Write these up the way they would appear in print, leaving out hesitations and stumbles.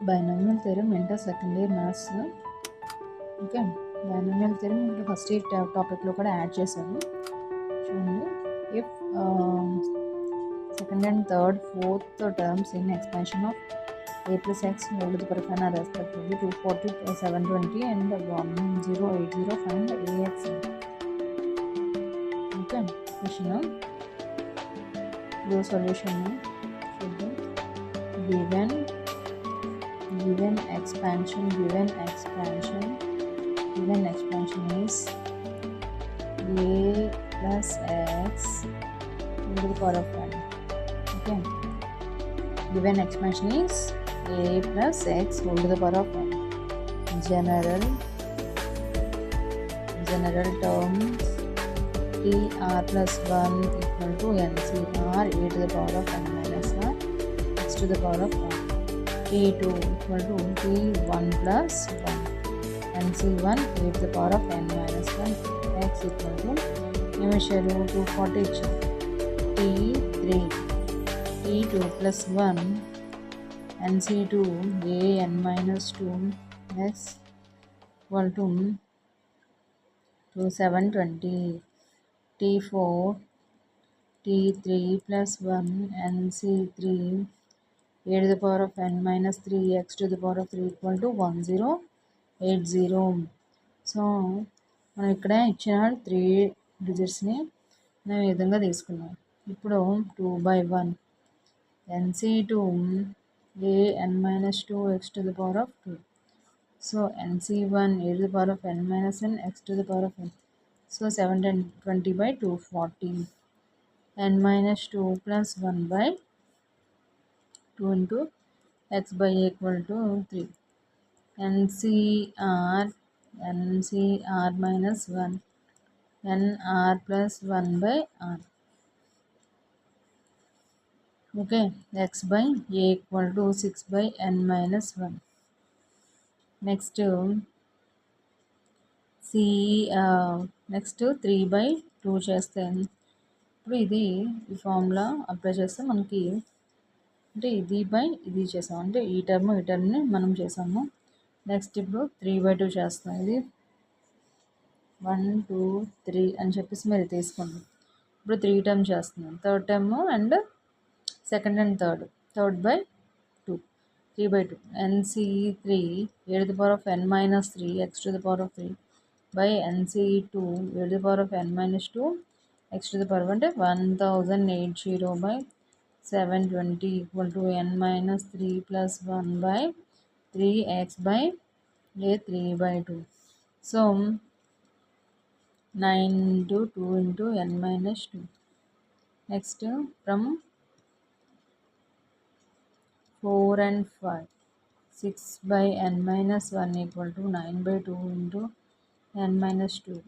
Binomial theorem inter second year maths. Okay, binomial theorem ఇంకా first year టాపిక్లో కూడా add చేశాను చూడండి. If second and third fourth terms in expansion of a plus x whole to the power of n are respectively 240, 720 and 1080, find ax. Okay, question the solution given expansion is a plus x to the power of n. Okay, given expansion is a plus x whole to the power of n. General terms tr plus 1 equal to ncr a to the power of n minus 1 x to the power of 1. t2 equal to t1 plus 1 nc1 a to the power of n minus 1 x equal to 240 t3 t2 plus 1 nc2 a n minus 2 x equal to 720 t4 t3 plus 1 nc3 a to the power of n minus 3 x to the power of 3 equal to 1080. So మనం ఇక్కడ ఇచ్చిన 3 డిజిట్స్ని మనం ఈ విధంగా తీసుకున్నాం. ఇప్పుడు 2/1 nc2 a n minus 2 x to the power of 2. So nc1 a to the power of n minus n x to the power of n. So 720 by 240 n minus 2 plus 1 by 2 into x by a equal to 3. ncr minus 1 nr plus 1 by r. Okay, x by a equal to 6 by n minus 1. Next next 3/2 చేస్తే ఇప్పుడు ఇది ఈ formula apply చేస్తే మనకి అంటే ఇది by ఇది చేసాం, అంటే ఈ టర్మ్ని మనం చేసాము. నెక్స్ట్ ఇప్పుడు 3/2 చేస్తాం. ఇది 1 2 3 అని చెప్పేసి మీరు తీసుకోండి. ఇప్పుడు 3 టర్మ్ చేస్తున్నాం, third term and second and third by 2 3/2 nc3 a to the power of n minus 3 x to the power of 3 by nc2 a to the power of n minus 2 x to the power of అంటే 1080 by 720 equal to n minus 3 plus 1 by 3x by a 3/2. So 9 into 2 into n minus 2. Next from 4 and 5 6 by n minus 1 equal to 9/2 into n minus 2.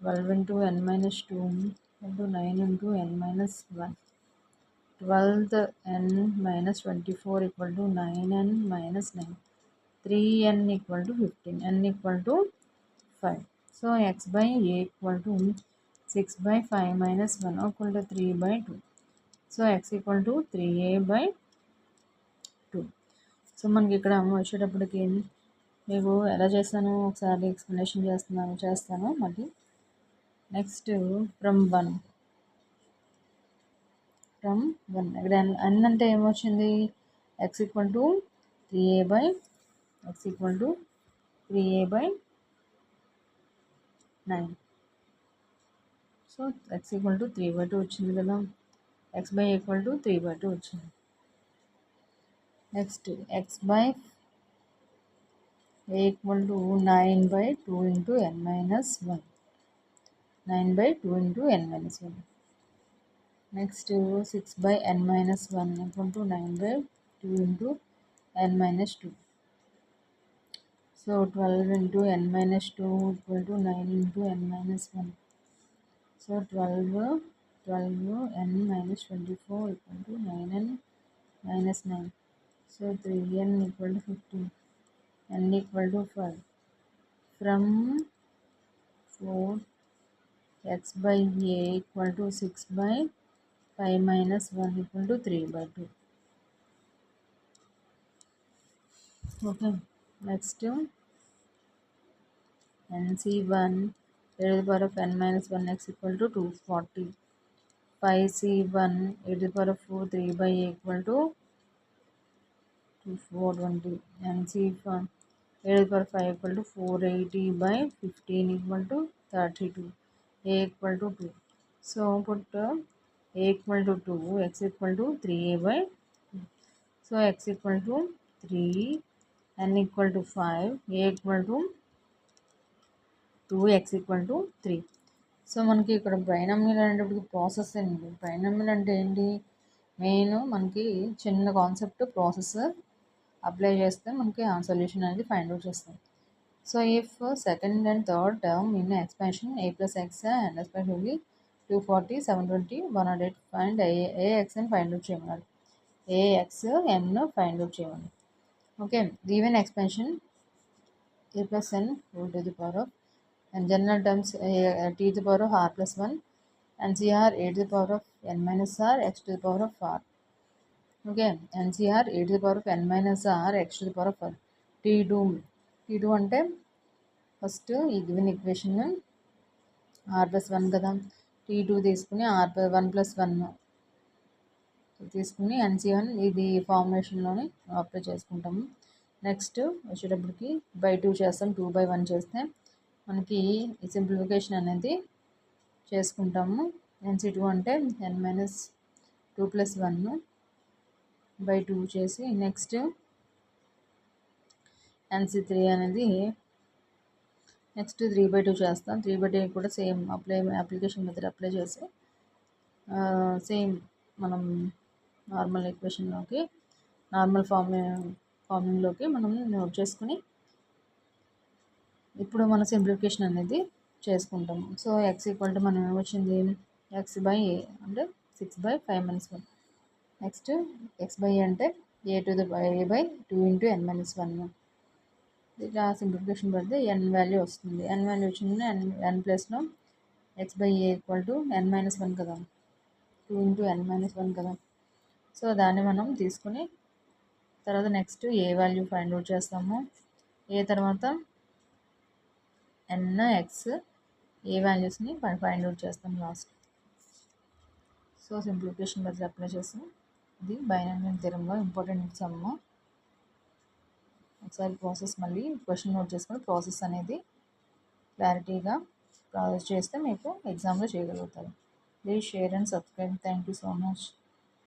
12 into n minus 2 into 9 into n minus 1. 12th n minus 24 equal to 9n minus 9. 3n equal to 15. n equal to 5. So x by a equal to 6 by 5 minus 1 equal to 3/2. So x equal to 3a by 2. So మనకి ఇక్కడ వచ్చేటప్పటికి మీకు ఎలా చేస్తాను ఒకసారి explanation చేస్తాను మళ్ళీ. Next from 1 ఇక్కడ n అంటే ఏమొచ్చింది, x equal to 3a by 9. So x equal to 3/2 వచ్చింది కదా, x by ఈక్వల్ టు 3/2 వచ్చింది. Next x by a equal to 9/2 into n minus 1. 9/2 into n minus 1. Next 6 by n minus 1 equal to 9/2 into n minus 2. So 12 into n minus 2 equal to 9 into n minus 1. So 12 n minus 24 equal to 9n minus 9. So 3n equal to 15. n equal to 5. From 4 x by a equal to 6 by 5 minus 1 equal to 3/2. Okay. Next NC1 e to the power of n minus 1 x equal to 240. 5C1 e to the power of 4 3 by a equal to 420. NC1 e to the power of 5 equal to 480 by 15 equal to 32. A equal to 2. So put a equal to 2, x equal to 3a by, so x equal to 3, n equal to 5, a equal to 2, x equal to 3. So మనకి ఇక్కడ binomial అనేటప్పటికి process అండి. Binomial అంటే ఏంటి, main మనకి చిన్న concept process apply చేస్తే మనకి ఆ సొల్యూషన్ అనేది ఫైండ్ అవుట్ చేస్తాం. So if second and third term in expansion a plus x and especially 240 720 108 find a x అని ఫైండ్ అవుట్ చేయమన్నాడు. ఏఎక్స్ ఎన్ ఫైండ్ అవుట్ చేయమని. Okay, even expansion a plus n whole to the power of, and general terms t to the power of r plus 1, NCR a to the power of n minus r x to the power of r. Okay, NCR a to the power of n minus r x to the power of r. T2 అంటే first ఈ given equation r plus 1 కదా, T2 తీసుకుని r1 plus 1 తీసుకుని NC1 ఇది ఫార్మేషన్లోని apply చేసుకుంటాము. Next వచ్చేటప్పటికి by 2 చేస్తాం, 2/1 చేస్తే మనకి ఈ సింప్లిఫికేషన్ అనేది చేసుకుంటాము. NC2 అంటే n మైనస్ 2 ప్లస్ 1 బై 2 చేసి నెక్స్ట్ NC3 అనేది నెక్స్ట్ 3/2 చేస్తాం. 3/2 కూడా సేమ్ అప్లికేషన్ మెథడ్ అప్లై చేసి సేమ్ మనం నార్మల్ ఈక్వేషన్లోకి నార్మల్ ఫార్మింగ్లోకి మనం నోట్ చేసుకుని ఇప్పుడు మన సింప్లిఫికేషన్ అనేది చేసుకుంటాము. సో ఎక్స్ ఈక్వల్ టు మనం ఏమొచ్చింది, ఎక్స్ బై ఏ అంటే 6/5-1. నెక్స్ట్ ఎక్స్ బై ఏ అంటే a to the a by 2 into n minus 1. ఇట్లా సింప్లిఫికేషన్ పడితే n వాల్యూ వస్తుంది. n వాల్యూ వచ్చింది n ప్లస్లో X by A equal to n minus 1 కదా, 2 into n minus 1 కదా. సో దాన్ని మనం తీసుకుని తర్వాత నెక్స్ట్ ఏ వాల్యూ ఫైండ్ అవుట్ చేస్తాము. ఏ తర్వాత n x ఏ వాల్యూస్ని ఫైండ్ అవుట్ చేస్తాం last. So simplification method apply చేస్తాం. ఇది బైనామియల్ థియరంలో ఇంపార్టెంట్ సమ్. ఒకసారి ప్రాసెస్ మళ్ళీ క్వశ్చన్ నోట్ చేసుకొని ప్రాసెస్ అనేది క్లారిటీగా ప్రాసెస్ చేస్తే మీకు ఎగ్జామ్లో చేయగలుగుతారు. Please share and subscribe. Thank you so much.